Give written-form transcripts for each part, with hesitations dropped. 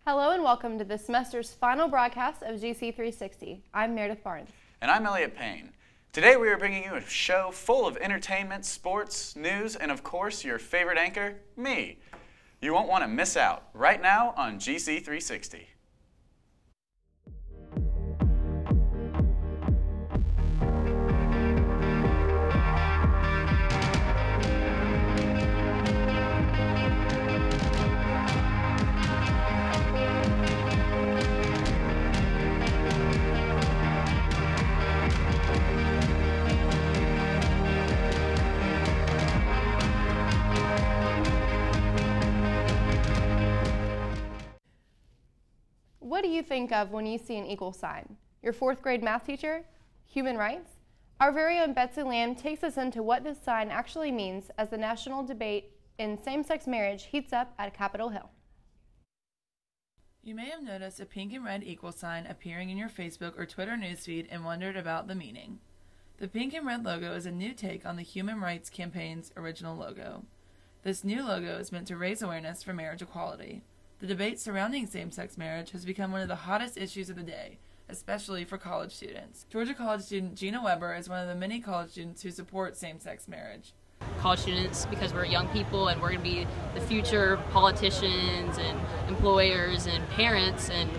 Hello and welcome to the semester's final broadcast of GC 360. I'm Meredith Barnes. And I'm Elliot Payne. Today we are bringing you a show full of entertainment, sports, news, and of course your favorite anchor, me. You won't want to miss out right now on GC 360. What do you think of when you see an equal sign? Your fourth grade math teacher? Human rights? Our very own Betsy Lamb takes us into what this sign actually means as the national debate in same-sex marriage heats up at Capitol Hill. You may have noticed a pink and red equal sign appearing in your Facebook or Twitter newsfeed and wondered about the meaning. The pink and red logo is a new take on the Human Rights Campaign's original logo. This new logo is meant to raise awareness for marriage equality. The debate surrounding same-sex marriage has become one of the hottest issues of the day, especially for college students. Georgia College student Gina Weber is one of the many college students who support same-sex marriage. College students, because we're young people and we're going to be the future politicians and employers and parents and,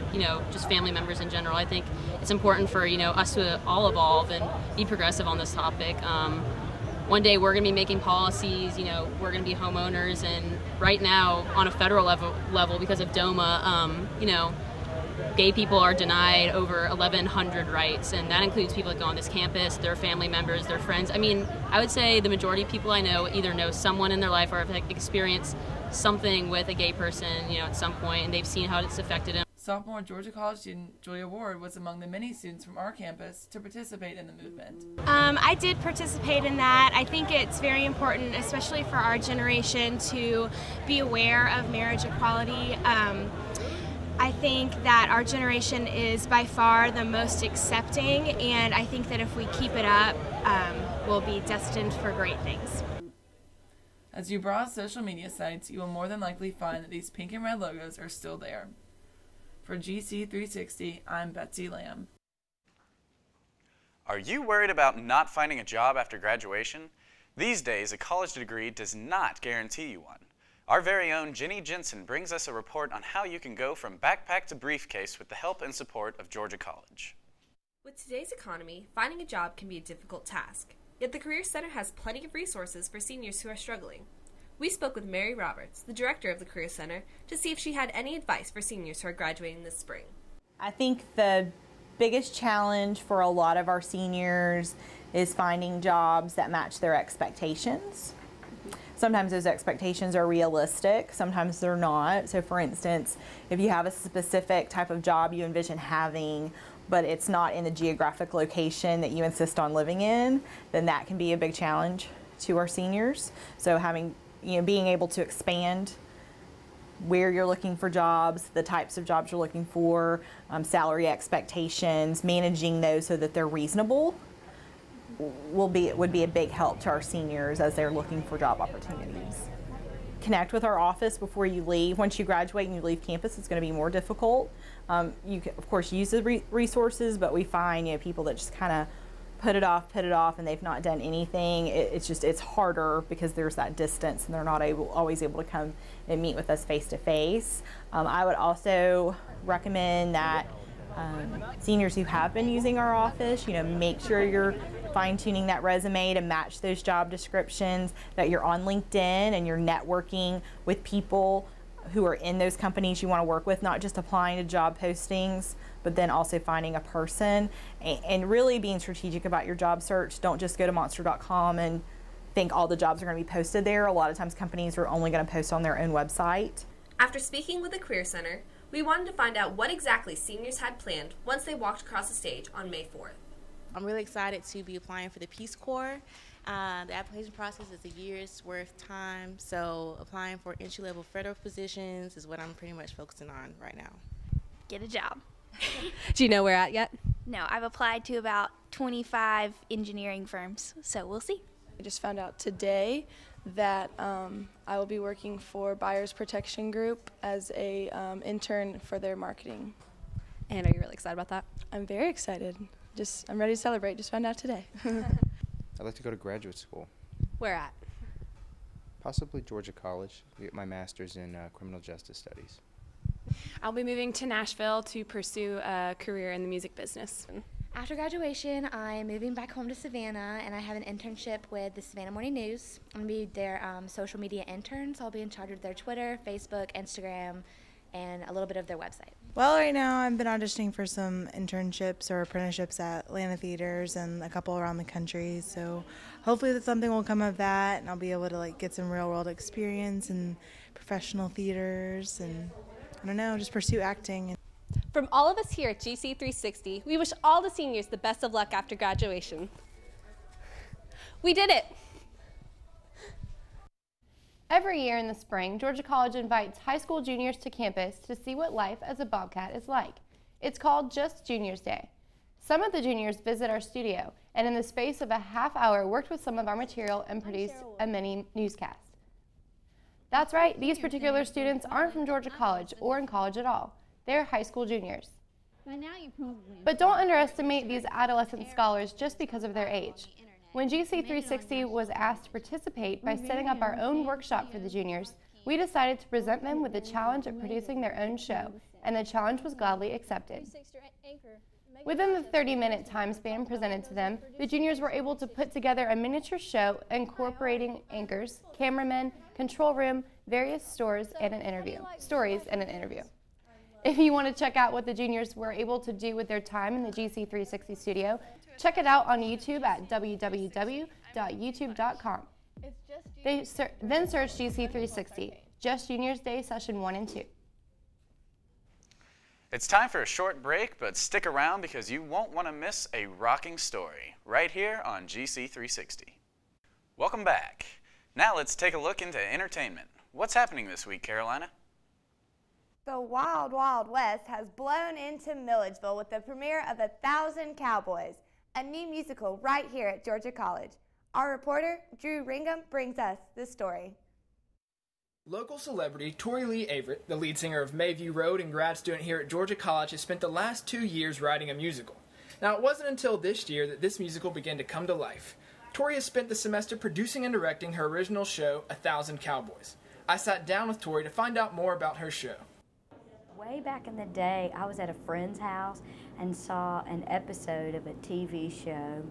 just family members in general. I think it's important for, us to all evolve and be progressive on this topic. One day we're going to be making policies, we're going to be homeowners, and right now on a federal level because of DOMA, gay people are denied over 1,100 rights, and that includes people that go on this campus, their family members, their friends. I would say the majority of people I know either know someone in their life or have experienced something with a gay person, at some point, and they've seen how it's affected them. Sophomore Georgia College student Julia Ward was among the many students from our campus to participate in the movement. I did participate in that. I think it's very important, especially for our generation, to be aware of marriage equality. I think that our generation is by far the most accepting, and I think that if we keep it up, we'll be destined for great things. As you browse social media sites, you will more than likely find that these pink and red logos are still there. For GC 360, I'm Betsy Lamb. Are you worried about not finding a job after graduation? These days, a college degree does not guarantee you one. Our very own Jenny Jensen brings us a report on how you can go from backpack to briefcase with the help and support of Georgia College. With today's economy, finding a job can be a difficult task, yet the Career Center has plenty of resources for seniors who are struggling. We spoke with Mary Roberts, the director of the Career Center, to see if she had any advice for seniors who are graduating this spring. I think the biggest challenge for a lot of our seniors is finding jobs that match their expectations. Sometimes those expectations are realistic, sometimes they're not. So for instance, if you have a specific type of job you envision having, but it's not in the geographic location that you insist on living in, then that can be a big challenge to our seniors. So being able to expand where you're looking for jobs, the types of jobs you're looking for, salary expectations, managing those so that they're reasonable would be a big help to our seniors as they're looking for job opportunities. Connect with our office before you leave. Once you graduate and you leave campus, it's going to be more difficult. You can, of course, use the resources, but we find people that just kind of put it off, and they've not done anything. It's harder because there's that distance, and they're not always able to come and meet with us face to face. I would also recommend that seniors who have been using our office, make sure you're fine-tuning that resume to match those job descriptions, that you're on LinkedIn and you're networking with people who are in those companies you want to work with, not just applying to job postings, but then also finding a person and really being strategic about your job search. Don't just go to monster.com and think all the jobs are going to be posted there. A lot of times companies are only going to post on their own website. After speaking with the Career Center, we wanted to find out what exactly seniors had planned once they walked across the stage on May 4th. I'm really excited to be applying for the Peace Corps. The application process is a year's worth time, so applying for entry-level federal positions is what I'm pretty much focusing on right now. Get a job. Do you know where at yet? No, I've applied to about 25 engineering firms, so we'll see. I just found out today that I will be working for Buyers Protection Group as a intern for their marketing. And are you really excited about that? I'm very excited. I'm ready to celebrate. Just found out today. I'd like to go to graduate school. Where at? Possibly Georgia College, get my master's in criminal justice studies. I'll be moving to Nashville to pursue a career in the music business. After graduation, I'm moving back home to Savannah, and I have an internship with the Savannah Morning News. I'm going to be their social media intern, so I'll be in charge of their Twitter, Facebook, Instagram, and a little bit of their website. Well, right now I've been auditioning for some internships or apprenticeships at Atlanta theaters and a couple around the country, so hopefully that something will come of that, and I'll be able to get some real-world experience in professional theaters and, I don't know, just pursue acting. From all of us here at GC360, we wish all the seniors the best of luck after graduation. We did it! Every year in the spring, Georgia College invites high school juniors to campus to see what life as a Bobcat is like. It's called Just Juniors Day. Some of the juniors visit our studio and in the space of a half hour worked with some of our material and produced a mini newscast. That's right, these particular students aren't from Georgia College or in college at all. They're high school juniors. But don't underestimate these adolescent scholars just because of their age. When GC360 was asked to participate by setting up our own workshop for the juniors, we decided to present them with the challenge of producing their own show, and the challenge was gladly accepted. Within the 30-minute time span presented to them, the juniors were able to put together a miniature show incorporating anchors, cameramen, control room, various stories, and an interview. If you want to check out what the juniors were able to do with their time in the GC360 studio, check it out on YouTube at www.youtube.com. Then search GC360, Just Juniors Day Session 1 and 2. It's time for a short break, but stick around because you won't want to miss a rocking story right here on GC360. Welcome back. Now let's take a look into entertainment. What's happening this week, Carolina? The Wild Wild West has blown into Milledgeville with the premiere of 1,000 Cowboys, a new musical right here at Georgia College. Our reporter, Drew Ringham, brings us the story. Local celebrity Tori Lee Everett, the lead singer of Mayview Road and grad student here at Georgia College, has spent the last 2 years writing a musical. Now, it wasn't until this year that this musical began to come to life. Tori has spent the semester producing and directing her original show, 1,000 Cowboys. I sat down with Tori to find out more about her show. Way back in the day, I was at a friend's house and saw an episode of a TV show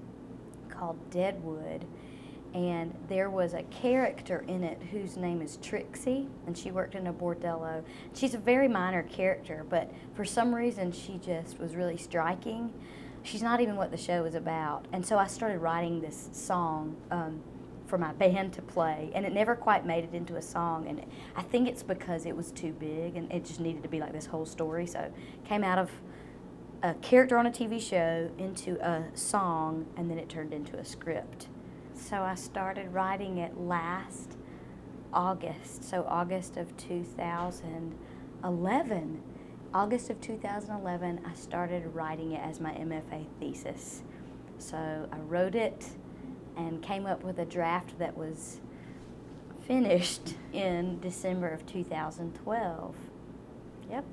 called Deadwood, and there was a character in it whose name is Trixie, and she worked in a bordello. She's a very minor character, but for some reason she just was really striking. She's not even what the show is about, and so I started writing this song for my band to play, and it never quite made it into a song, and I think it's because it was too big and it just needed to be like this whole story. So it came out of a character on a TV show into a song, and then it turned into a script. So I started writing it last August, so August of 2011. August of 2011, I started writing it as my MFA thesis. So I wrote it and came up with a draft that was finished in December of 2012. Yep.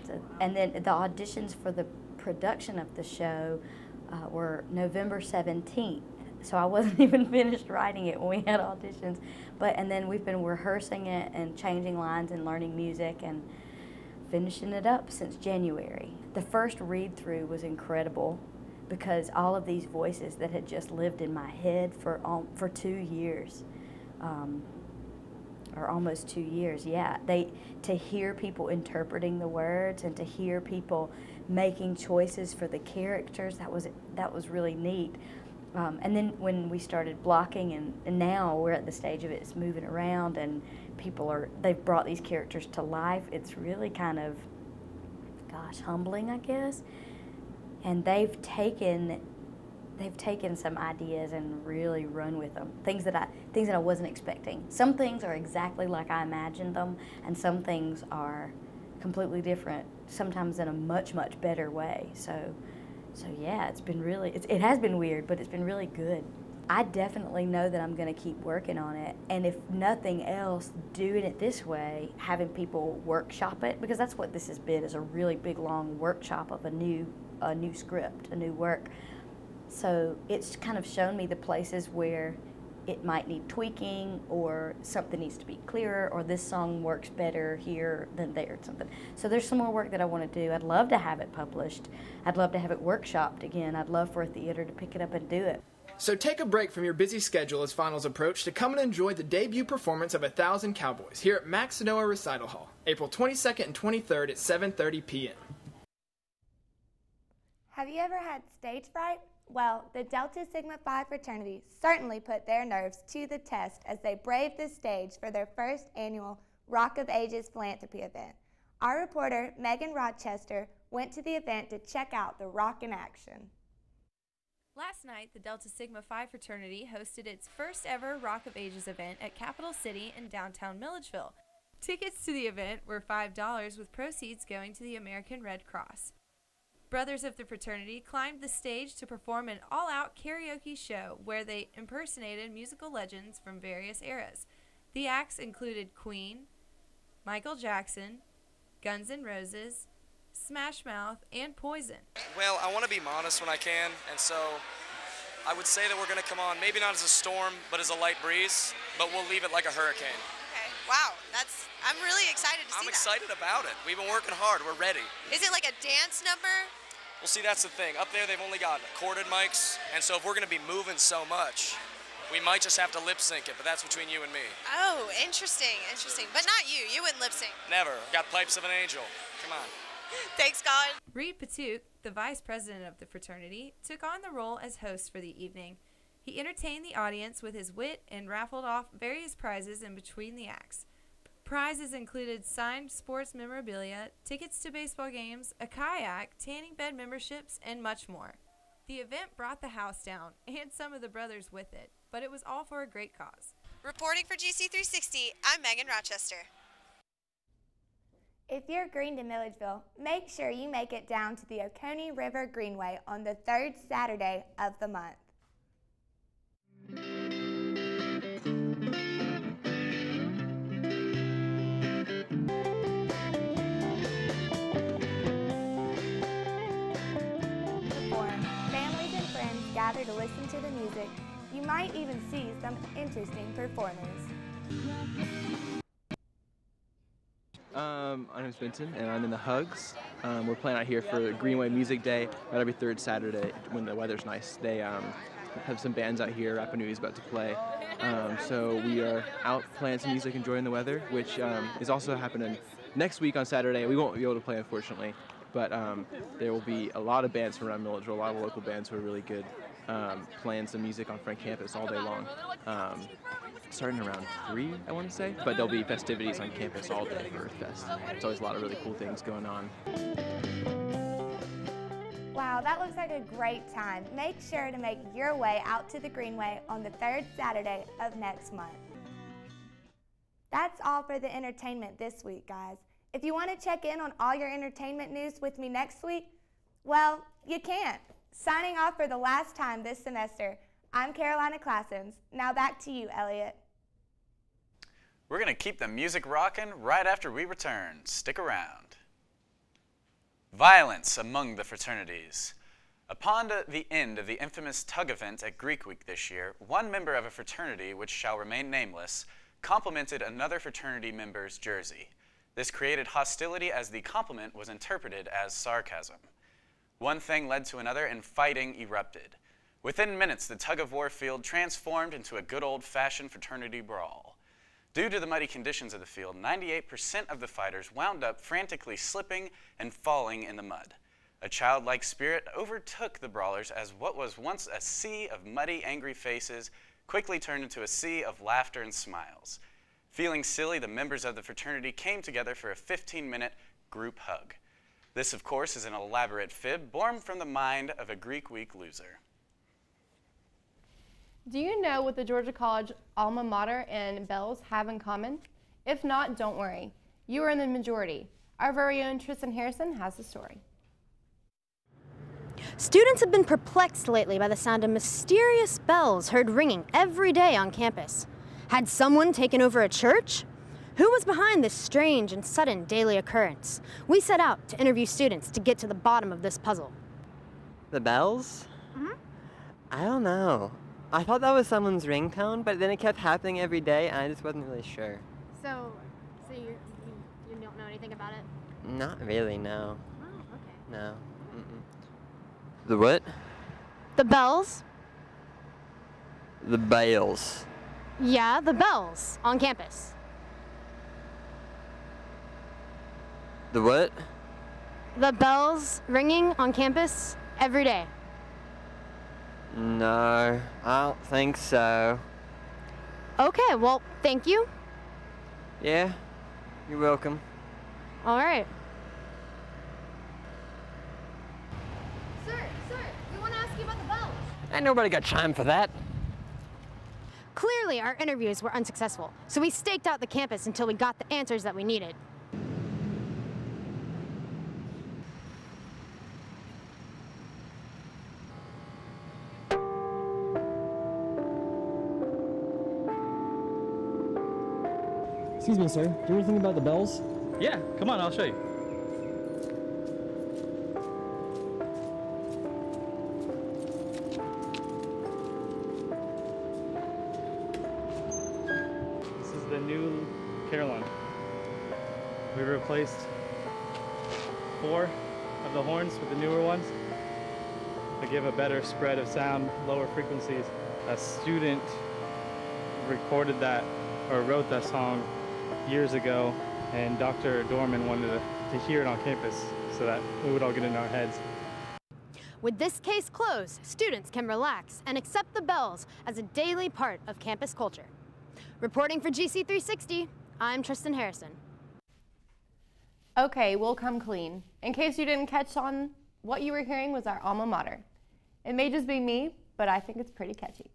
So, and then the auditions for the production of the show were November 17th. So I wasn't even finished writing it when we had auditions. And then we've been rehearsing it and changing lines and learning music and finishing it up since January. The first read-through was incredible, because all of these voices that had just lived in my head for 2 years, or almost 2 years, yeah. To hear people interpreting the words and to hear people making choices for the characters, that was really neat. And then when we started blocking, and now we're at the stage of it's moving around and they've brought these characters to life, it's really kind of, humbling, I guess. And they've taken some ideas and really run with them. Things that I wasn't expecting. Some things are exactly like I imagined them, and some things are completely different, sometimes in a much, much better way. So yeah, it's been really, it has been weird, but it's been really good. I definitely know that I'm going to keep working on it, and if nothing else, doing it this way, having people workshop it, because that's what this has been, is a really big long workshop of a new script, a new work. So it's kind of shown me the places where it might need tweaking, or something needs to be clearer, or this song works better here than there, or something. So there's some more work that I want to do. I'd love to have it published. I'd love to have it workshopped again. I'd love for a theater to pick it up and do it. So take a break from your busy schedule as finals approach to come and enjoy the debut performance of 1,000 Cowboys here at Max Sanoa Recital Hall, April 22nd and 23rd at 7:30 p.m. Have you ever had stage fright? Well, the Delta Sigma Phi fraternity certainly put their nerves to the test as they braved the stage for their first annual Rock of Ages philanthropy event. Our reporter, Megan Rochester, went to the event to check out the rock in action. Last night, the Delta Sigma Phi fraternity hosted its first ever Rock of Ages event at Capital City in downtown Milledgeville. Tickets to the event were $5 with proceeds going to the American Red Cross. Brothers of the fraternity climbed the stage to perform an all-out karaoke show where they impersonated musical legends from various eras. The acts included Queen, Michael Jackson, Guns N' Roses, Smash Mouth, and Poison. Well, I want to be modest when I can, and so I would say that we're going to come on, maybe not as a storm, but as a light breeze, but we'll leave it like a hurricane. Okay, wow, I'm really excited to see that. I'm excited about it. We've been working hard. We're ready. Is it like a dance number? Well, see, that's the thing. Up there, they've only got corded mics, and so if we're going to be moving so much, we might just have to lip sync it, but that's between you and me. Oh, interesting. But not you. You wouldn't lip sync. Never. Got pipes of an angel. Come on. Thanks, Colin. Reed Patuk, the vice president of the fraternity, took on the role as host for the evening. He entertained the audience with his wit and raffled off various prizes in between the acts. Prizes included signed sports memorabilia, tickets to baseball games, a kayak, tanning bed memberships, and much more. The event brought the house down, and some of the brothers with it, but it was all for a great cause. Reporting for GC360, I'm Megan Rochester. If you're green to Milledgeville, make sure you make it down to the Oconee River Greenway on the third Saturday of the month. Before families and friends gather to listen to the music, you might even see some interesting performers. My name is Benton, and I'm in the Hugs. We're playing out here for Greenway Music Day, right every third Saturday when the weather's nice. They have some bands out here. Rapa Nui is about to play. So we are out playing some music, enjoying the weather, which is also happening next week on Saturday. We won't be able to play, unfortunately, but there will be a lot of bands from around Milledgeville, a lot of local bands who are really good, playing some music on Frank campus all day long. Starting around 3, I want to say, but there'll be festivities on campus all day for Earth Fest. There's always a lot of really cool things going on. Wow, that looks like a great time. Make sure to make your way out to the Greenway on the third Saturday of next month. That's all for the entertainment this week, guys. If you want to check in on all your entertainment news with me next week, well, you can't. Signing off for the last time this semester, I'm Carolina Classens. Now back to you, Elliot. We're going to keep the music rocking right after we return. Stick around. Violence among the fraternities. Upon the end of the infamous tug event at Greek Week this year, one member of a fraternity, which shall remain nameless, complimented another fraternity member's jersey. This created hostility as the compliment was interpreted as sarcasm. One thing led to another and fighting erupted. Within minutes, the tug-of-war field transformed into a good old-fashioned fraternity brawl. Due to the muddy conditions of the field, 98% of the fighters wound up frantically slipping and falling in the mud. A childlike spirit overtook the brawlers as what was once a sea of muddy, angry faces quickly turned into a sea of laughter and smiles. Feeling silly, the members of the fraternity came together for a 15-minute group hug. This, of course, is an elaborate fib born from the mind of a Greek Week loser. Do you know what the Georgia College alma mater and Bells have in common? If not, don't worry. You are in the majority. Our very own Tristan Harrison has the story. Students have been perplexed lately by the sound of mysterious bells heard ringing every day on campus. Had someone taken over a church? Who was behind this strange and sudden daily occurrence? We set out to interview students to get to the bottom of this puzzle. The bells? I don't know. I thought that was someone's ringtone, but then it kept happening every day, and I just wasn't really sure. So you don't know anything about it? Not really, no. Oh, okay. No. The what? The bells? The bells. Yeah, the bells on campus. The what? The bells ringing on campus every day. No, I don't think so. Okay, well, thank you. Yeah, you're welcome. All right. Sir, we want to ask you about the bells. Ain't nobody got time for that. Clearly, our interviews were unsuccessful, so we staked out the campus until we got the answers that we needed. Excuse me, sir. Do you ever think about the bells? Yeah, come on, I'll show you. This is the new Carillon. We replaced 4 of the horns with the newer ones to give a better spread of sound, lower frequencies. A student recorded that or wrote that song years ago, and Dr. Dorman wanted to hear it on campus so that we would all get in our heads. With this case closed, students can relax and accept the bells as a daily part of campus culture. Reporting for GC360, I'm Tristan Harrison. Okay, we'll come clean. In case you didn't catch on, what you were hearing was our alma mater. It may just be me, but I think it's pretty catchy.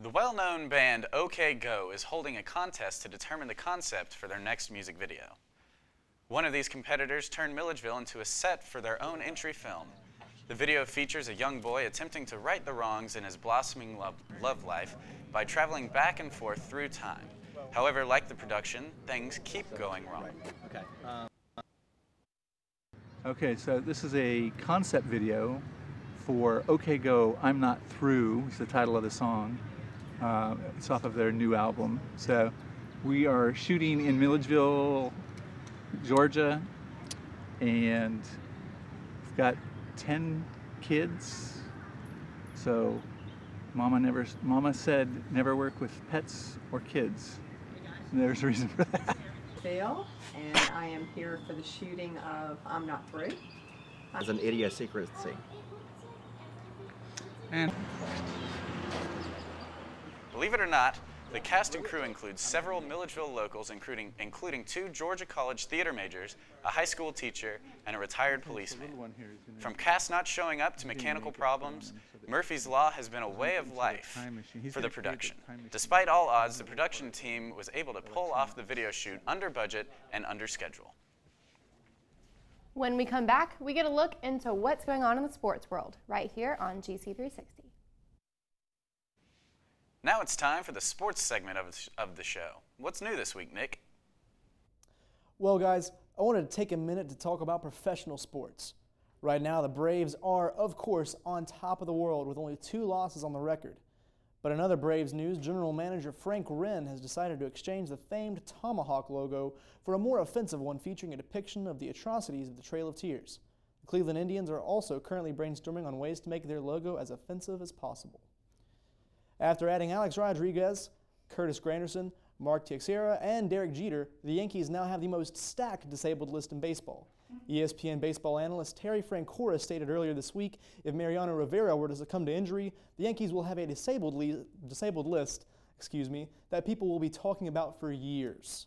The well-known band OK Go is holding a contest to determine the concept for their next music video. One of these competitors turned Milledgeville into a set for their own entry film. The video features a young boy attempting to right the wrongs in his blossoming love life by traveling back and forth through time. However, like the production, things keep going wrong. Okay, so this is a concept video for OK Go, I'm Not Through, is the title of the song. It's off of their new album. So we are shooting in Milledgeville, Georgia, and we've got 10 kids. So Mama said never work with pets or kids. And there's a reason for that. Phil, and I am here for the shooting of I'm Not Through. As an idiosyncrasy. And believe it or not, the cast and crew includes several Milledgeville locals, including 2 Georgia College theater majors, a high school teacher, and a retired policeman. From cast not showing up to mechanical problems, Murphy's Law has been a way of life for the production. Despite all odds, the production team was able to pull off the video shoot under budget and under schedule. When we come back, we get a look into what's going on in the sports world, right here on GC360. Now it's time for the sports segment of the show. What's new this week, Nick? Well, guys, I wanted to take a minute to talk about professional sports. Right now, the Braves are, of course, on top of the world with only 2 losses on the record. But in other Braves news, General Manager Frank Wren has decided to exchange the famed Tomahawk logo for a more offensive one featuring a depiction of the atrocities of the Trail of Tears. The Cleveland Indians are also currently brainstorming on ways to make their logo as offensive as possible. After adding Alex Rodriguez, Curtis Granderson, Mark Teixeira, and Derek Jeter, the Yankees now have the most stacked disabled list in baseball. ESPN baseball analyst Terry Francora stated earlier this week if Mariano Rivera were to succumb to injury, the Yankees will have a disabled list that people will be talking about for years.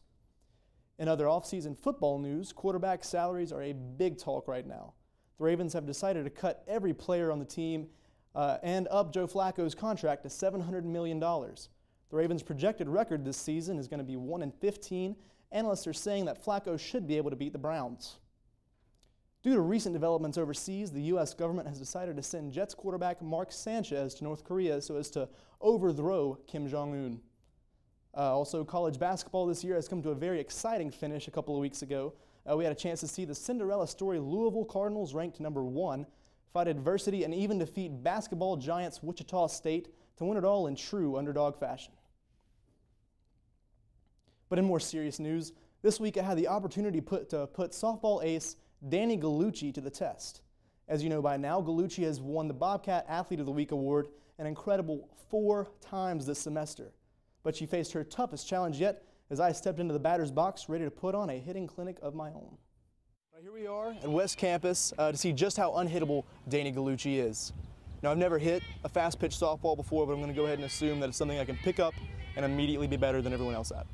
In other offseason football news, quarterback salaries are a big talk right now. The Ravens have decided to cut every player on the team and up Joe Flacco's contract to $700 million. The Ravens' projected record this season is going to be 1-15. Analysts are saying that Flacco should be able to beat the Browns. Due to recent developments overseas, the U.S. government has decided to send Jets quarterback Mark Sanchez to North Korea so as to overthrow Kim Jong-un. Also, college basketball this year has come to a very exciting finish a couple of weeks ago. We had a chance to see the Cinderella story Louisville Cardinals, ranked #1, fight adversity and even defeat basketball giants Wichita State to win it all in true underdog fashion. But in more serious news, this week I had the opportunity to put softball ace Danny Gallucci to the test. As you know by now, Gallucci has won the Bobcat Athlete of the Week award an incredible 4 times this semester. But she faced her toughest challenge yet as I stepped into the batter's box ready to put on a hitting clinic of my own. Here we are at West Campus to see just how unhittable Danny Gallucci is. Now, I've never hit a fast pitch softball before, but I'm going to go ahead and assume that it's something I can pick up and immediately be better than everyone else at.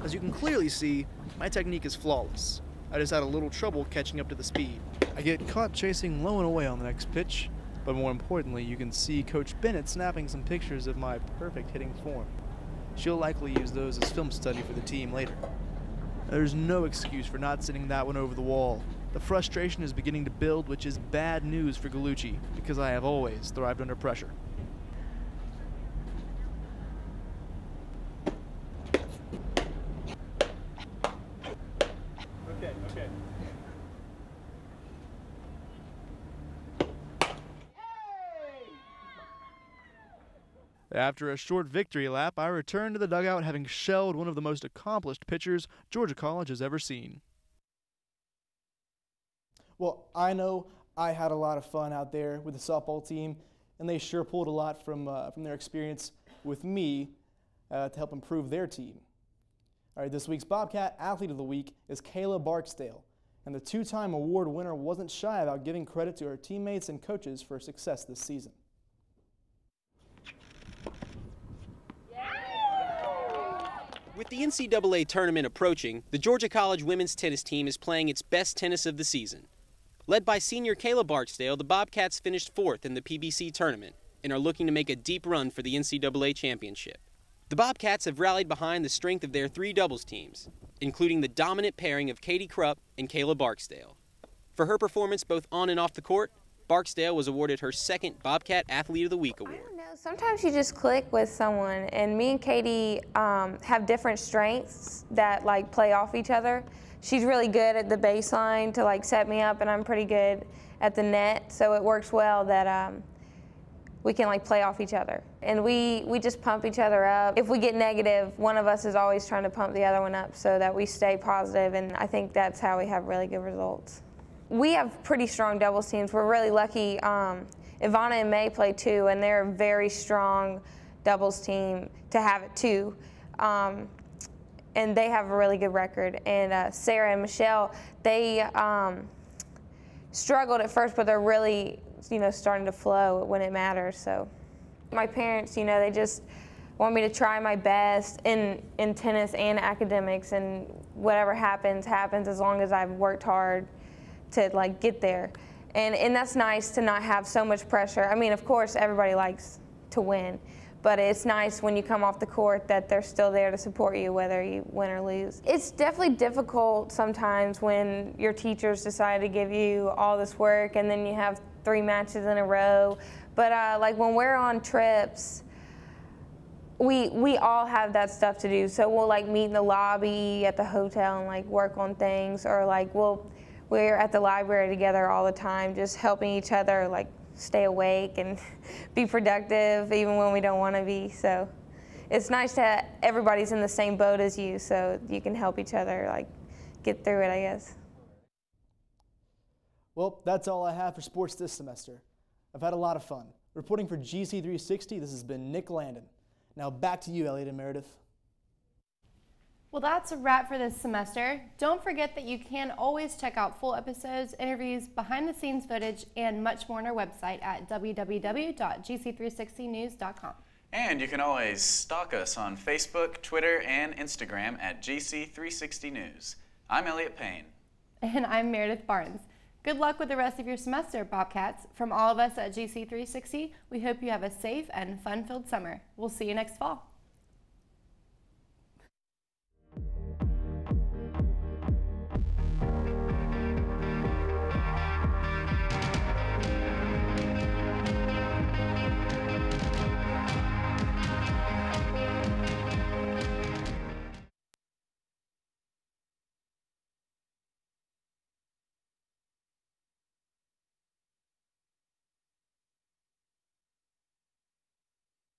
As you can clearly see, my technique is flawless. I just had a little trouble catching up to the speed. I get caught chasing low and away on the next pitch, but more importantly, you can see Coach Bennett snapping some pictures of my perfect hitting form. She'll likely use those as film study for the team later. There's no excuse for not sending that one over the wall. The frustration is beginning to build, which is bad news for Gallucci, because I have always thrived under pressure. Okay. After a short victory lap, I returned to the dugout having shelled one of the most accomplished pitchers Georgia College has ever seen. Well, I know I had a lot of fun out there with the softball team, and they sure pulled a lot from their experience with me to help improve their team. All right, this week's Bobcat Athlete of the Week is Kayla Barksdale, and the 2-time award winner wasn't shy about giving credit to her teammates and coaches for her success this season. With the NCAA tournament approaching, the Georgia College women's tennis team is playing its best tennis of the season. Led by senior Kayla Barksdale, the Bobcats finished 4th in the PBC tournament and are looking to make a deep run for the NCAA championship. The Bobcats have rallied behind the strength of their 3 doubles teams, including the dominant pairing of Katie Krupp and Kayla Barksdale. For her performance both on and off the court, Barksdale was awarded her 2nd Bobcat Athlete of the Week award. Sometimes you just click with someone, and me and Katie have different strengths that play off each other. She's really good at the baseline to set me up, and I'm pretty good at the net, so it works well that we can play off each other. And we just pump each other up. If we get negative, one of us is always trying to pump the other one up so that we stay positive, and I think that's how we have really good results. We have pretty strong doubles teams. We're really lucky. Ivana and May play too, and they're a very strong doubles team to have it too. And they have a really good record. And Sarah and Michelle, they struggled at first, but they're really, starting to flow when it matters. So my parents, they just want me to try my best in tennis and academics, and whatever happens, happens as long as I've worked hard to get there. And that's nice to not have so much pressure. I mean, of course, everybody likes to win, but it's nice when you come off the court that they're still there to support you whether you win or lose. It's definitely difficult sometimes when your teachers decide to give you all this work and then you have 3 matches in a row. But when we're on trips, we all have that stuff to do. So we'll meet in the lobby at the hotel and work on things, or we're at the library together all the time, just helping each other stay awake and be productive even when we don't want to be. So it's nice that everybody's in the same boat as you, so you can help each other get through it, I guess. Well, that's all I have for sports this semester. I've had a lot of fun. Reporting for GC360, this has been Nick Landon. Now back to you, Elliot and Meredith. Well, that's a wrap for this semester. Don't forget that you can always check out full episodes, interviews, behind-the-scenes footage, and much more on our website at www.gc360news.com. And you can always stalk us on Facebook, Twitter, and Instagram at GC360 News. I'm Elliot Payne. And I'm Meredith Barnes. Good luck with the rest of your semester, Bobcats. From all of us at GC360, we hope you have a safe and fun-filled summer. We'll see you next fall.